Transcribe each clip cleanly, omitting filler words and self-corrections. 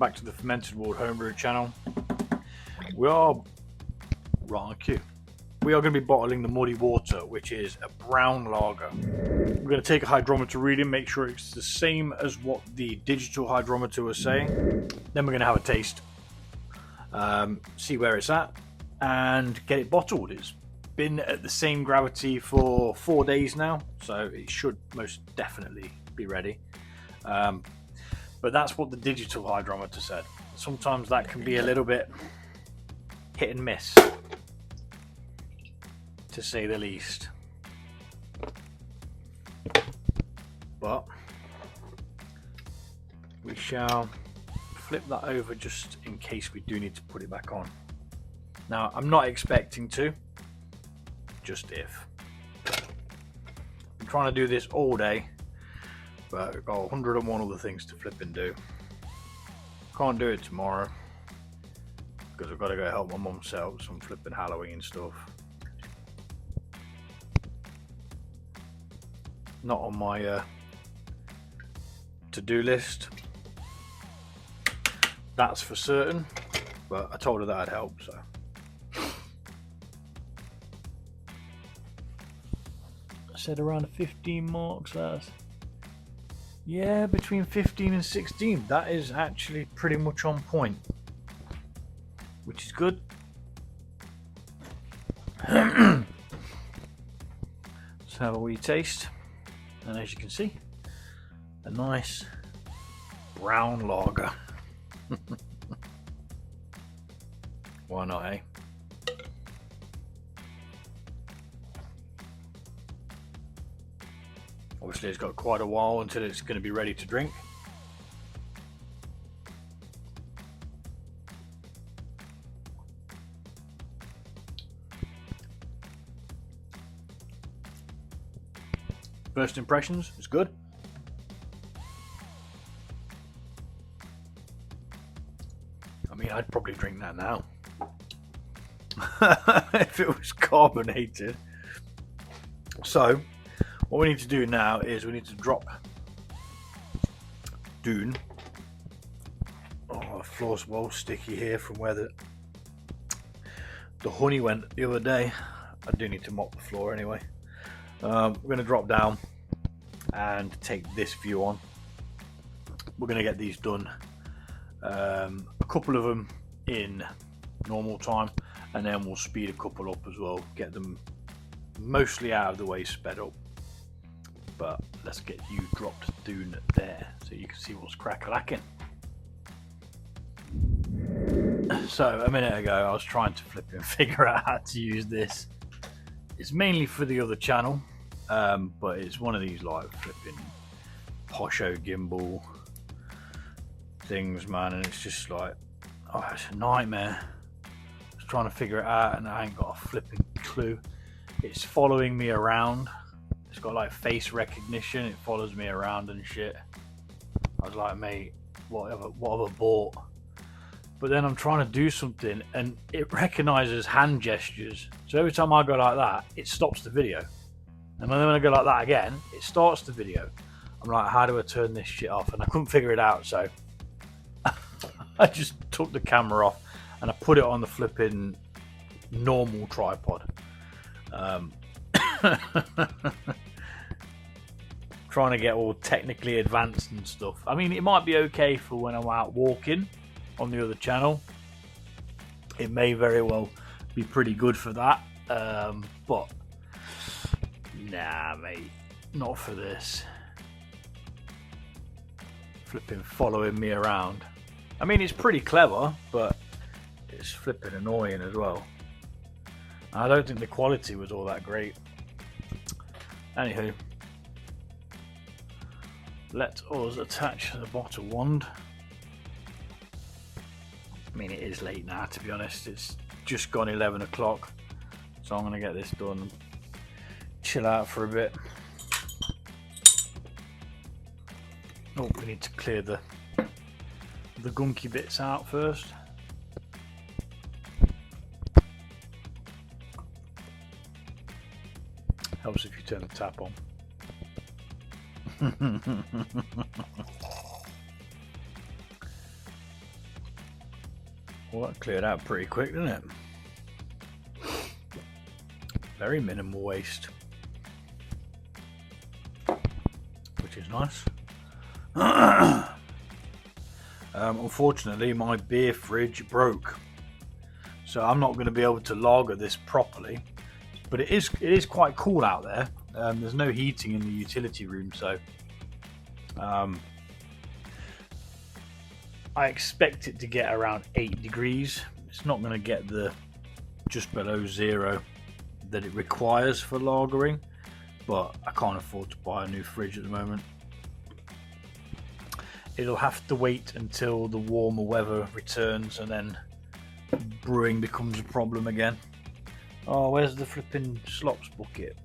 back to the Fermented World Homebrew channel. We are right on cue. We are going to be bottling the Muddy Water, which is a brown lager. We're going to take a hydrometer reading, make sure it's the same as what the digital hydrometer was saying. Then we're going to have a taste, see where it's at, and get it bottled. It's been at the same gravity for 4 days now, so it should most definitely be ready. But that's what the digital hydrometer said. Sometimes that can be a little bit hit and miss, to say the least. But we shall flip that over just in case we do need to put it back on. Now, I'm not expecting to, just if. I'm trying to do this all day, but I've got 101 other things to flip and do. Can't do it tomorrow because I've got to go help my mum set up some flipping Halloween stuff. Not on my to-do list, that's for certain, but I told her that I'd help, so. I said around the 15 marks, that's, yeah, between 15 and 16. That is actually pretty much on point, which is good. Let's have a wee taste. And as you can see, a nice brown lager. Why not, eh? Obviously it's got quite a while until it's going to be ready to drink. First impressions, it's good. I mean, I'd probably drink that now. If it was carbonated. So, what we need to do now is we need to drop Dune. Oh, the floor's well sticky here from where the honey went the other day. I do need to mop the floor anyway. We're going to drop down and take this view on. We're going to get these done, a couple of them in normal time, and then we'll speed a couple up as well, get them mostly out of the way, sped up. But let's get you dropped down there so you can see what's crack-a-lacking. So a minute ago I was trying to flip and figure out how to use this. It's mainly for the other channel, but it's one of these like flipping posho gimbal things, man, and it's just like, oh, it's a nightmare. I was trying to figure it out and I ain't got a flipping clue. It's following me around. It's got like face recognition. It follows me around and shit. I was like, mate, what have I bought? But then I'm trying to do something and it recognizes hand gestures. So every time I go like that, it stops the video. And then when I go like that again, it starts the video. I'm like, how do I turn this shit off? And I couldn't figure it out, so I just took the camera off and I put it on the flipping normal tripod. Trying to get all technically advanced and stuff. I mean, it might be okay for when I'm out walking on the other channel. It may very well be pretty good for that, but nah, mate, not for this. Flipping following me around. I mean, it's pretty clever, but it's flipping annoying as well. I don't think the quality was all that great. Anywho, let us attach the bottle wand. I mean, it is late now, to be honest. It's just gone 11 o'clock, so I'm going to get this done and chill out for a bit. Oh, we need to clear the gunky bits out first. Helps if you turn the tap on. Well, that cleared out pretty quick, didn't it? Very minimal waste, which is nice. Unfortunately, my beer fridge broke, so I'm not going to be able to lager this properly. But it is quite cool out there. There's no heating in the utility room, so I expect it to get around 8 degrees. It's not going to get the just below 0 that it requires for lagering, but I can't afford to buy a new fridge at the moment. It'll have to wait until the warmer weather returns, and then brewing becomes a problem again. Oh, where's the flipping slops bucket?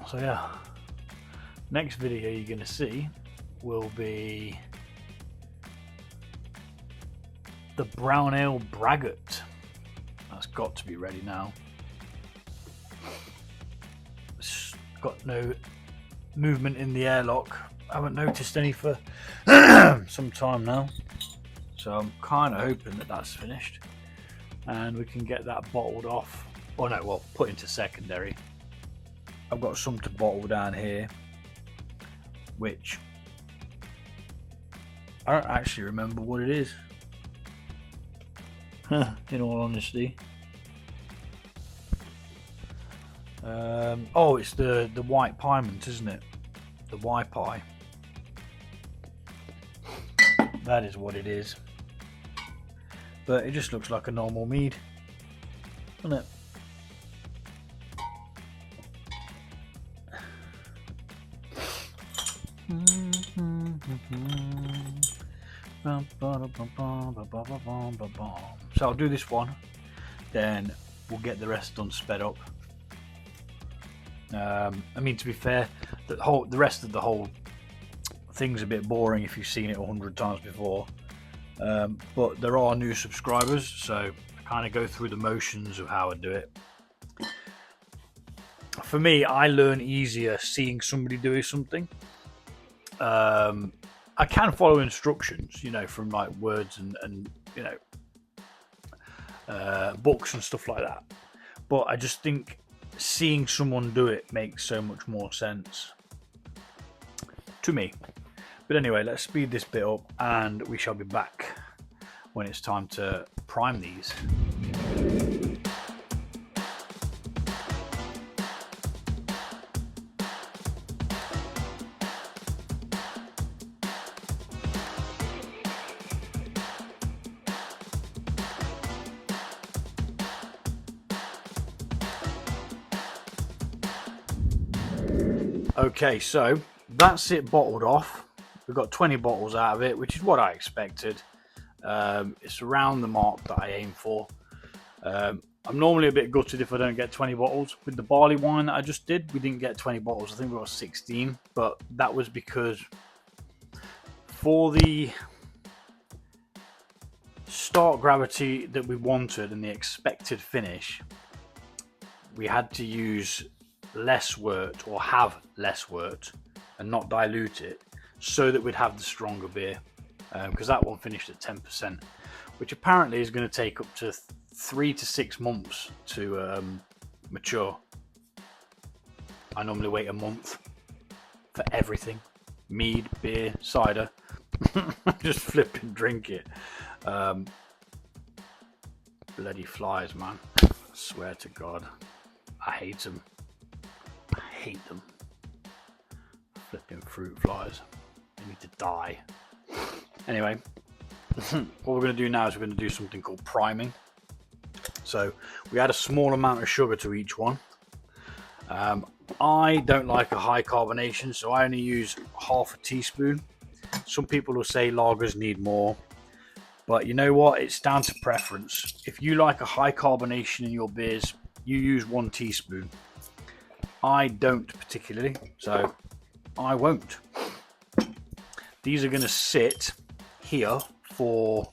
So yeah, next video you're going to see will be the brown ale braggot. That's got to be ready now. It's got no movement in the airlock. I haven't noticed any for some time now, so I'm kind of hoping that that's finished and we can get that bottled off. Oh no, well, put into secondary. I've got some to bottle down here, which I don't actually remember what it is. In all honesty. Oh, it's the white piment, isn't it? The white pie. That is what it is. But it just looks like a normal mead, doesn't it? So I'll do this one, then we'll get the rest done sped up. I mean, to be fair, the rest of the whole thing's a bit boring if you've seen it 100 times before. But there are new subscribers, so I kind of go through the motions of how I do it. For me, I learn easier seeing somebody doing something. I can follow instructions, you know, from like words and you know, books and stuff like that. But I just think seeing someone do it makes so much more sense to me. But anyway, let's speed this bit up and we shall be back when it's time to prime these. Okay, so that's it bottled off. We've got 20 bottles out of it, which is what I expected. It's around the mark that I aim for. I'm normally a bit gutted if I don't get 20 bottles. With the barley wine that I just did, we didn't get 20 bottles. I think we got 16, but that was because for the start gravity that we wanted and the expected finish, we had to use less wort, or have less wort, and not dilute it, so that we'd have the stronger beer, because that one finished at 10%, which apparently is going to take up to 3 to 6 months to mature. I normally wait a month for everything: mead, beer, cider. Just flip and drink it. Bloody flies, man. I swear to God, I hate them. I hate them. Flipping fruit flies. They need to die. Anyway, what we're going to do now is we're going to do something called priming. So we add a small amount of sugar to each one. I don't like a high carbonation, so I only use half a teaspoon. Some people will say lagers need more, but you know what? It's down to preference. If you like a high carbonation in your beers, you use 1 teaspoon. I don't particularly, so I won't. These are going to sit here for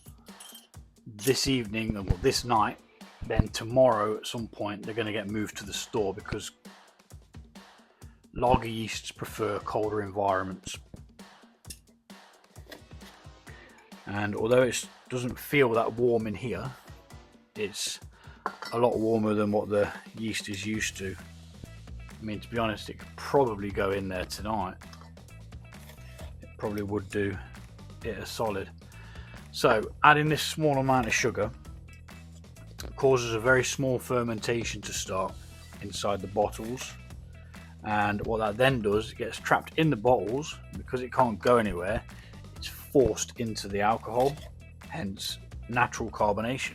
this evening, or this night. Then tomorrow at some point they're going to get moved to the store, because lager yeasts prefer colder environments. And although it doesn't feel that warm in here, it's a lot warmer than what the yeast is used to. I mean, to be honest, it could probably go in there tonight. It probably would do it a solid. So adding this small amount of sugar causes a very small fermentation to start inside the bottles, and what that then does, it gets trapped in the bottles. Because it can't go anywhere, it's forced into the alcohol, hence natural carbonation.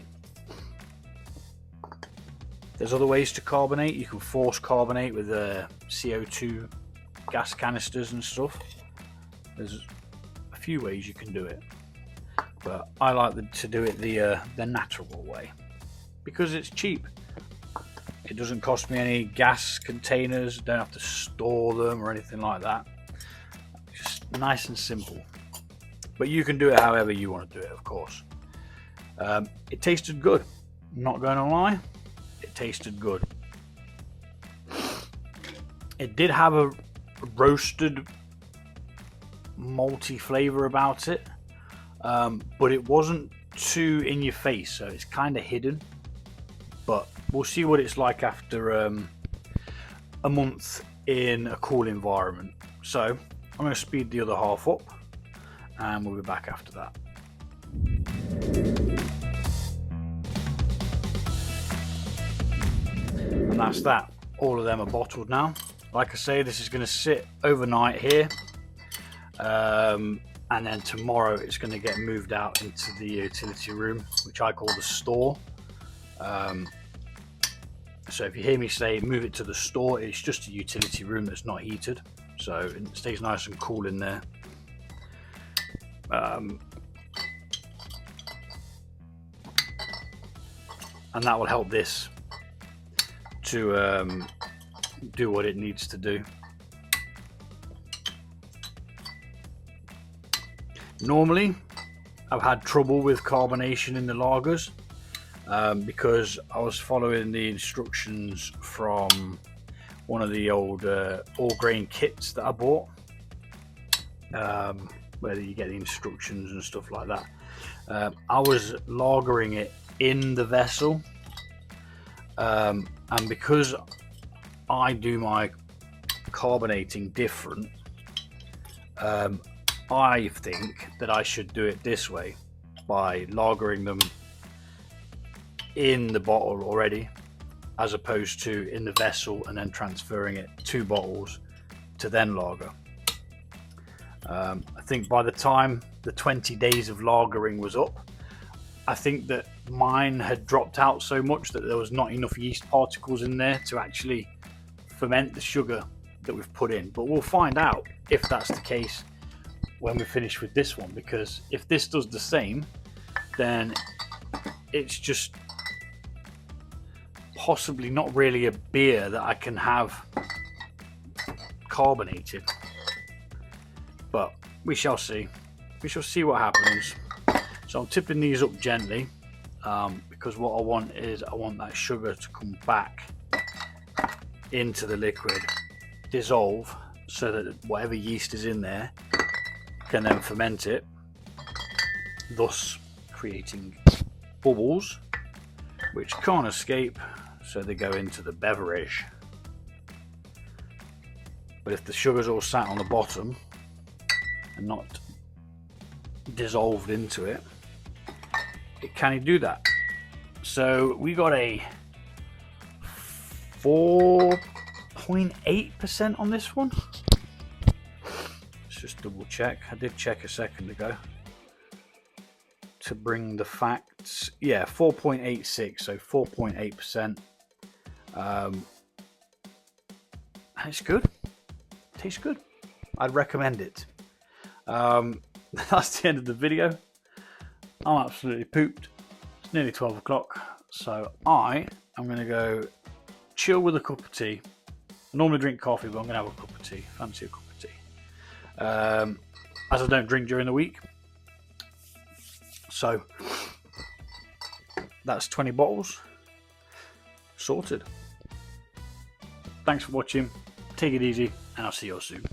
There's other ways to carbonate. You can force carbonate with CO2 gas canisters and stuff. There's a few ways you can do it, but I like to do it the natural way because it's cheap. It doesn't cost me any gas containers. Don't have to store them or anything like that. Just nice and simple. But you can do it however you want to do it, of course. It tasted good. I'm not going to lie. It tasted good. It did have a roasted malty flavour about it, but it wasn't too in your face, so it's kind of hidden. But we'll see what it's like after a month in a cool environment. So I'm going to speed the other half up and we'll be back after that. And that's that. All of them are bottled now. Like I say, this is going to sit overnight here, and then tomorrow it's going to get moved out into the utility room, which I call the store. So if you hear me say move it to the store, it's just a utility room that's not heated, so it stays nice and cool in there. And that will help this to do what it needs to do. Normally I've had trouble with carbonation in the lagers, because I was following the instructions from one of the old all grain kits that I bought, where you get the instructions and stuff like that. I was lagering it in the vessel, and because I do my carbonating different, I think that I should do it this way, by lagering them in the bottle already, as opposed to in the vessel and then transferring it 2 bottles to then lager. I think by the time the 20 days of lagering was up, I think that mine had dropped out so much that there was not enough yeast particles in there to actually ferment the sugar that we've put in. But we'll find out if that's the case when we finish with this one, because if this does the same, then it's just possibly not really a beer that I can have carbonated. But we shall see. We shall see what happens. So I'm tipping these up gently, because what I want is I want that sugar to come back into the liquid, dissolve, so that whatever yeast is in there can then ferment it, thus creating bubbles which can't escape, so they go into the beverage. But if the sugar's all sat on the bottom and not dissolved into it, it can't do that. So we got a 4.8% on this one. Let's just double check. I did check a second ago to bring the facts. Yeah, 4.86, so 4.8%. It's good. Tastes good. I'd recommend it. That's the end of the video. I'm absolutely pooped. It's nearly 12 o'clock, so I am going to go chill with a cup of tea. I normally drink coffee, but I'm going to have a cup of tea. Fancy a cup of tea. As I don't drink during the week. So that's 20 bottles sorted. Thanks for watching. Take it easy and I'll see you all soon.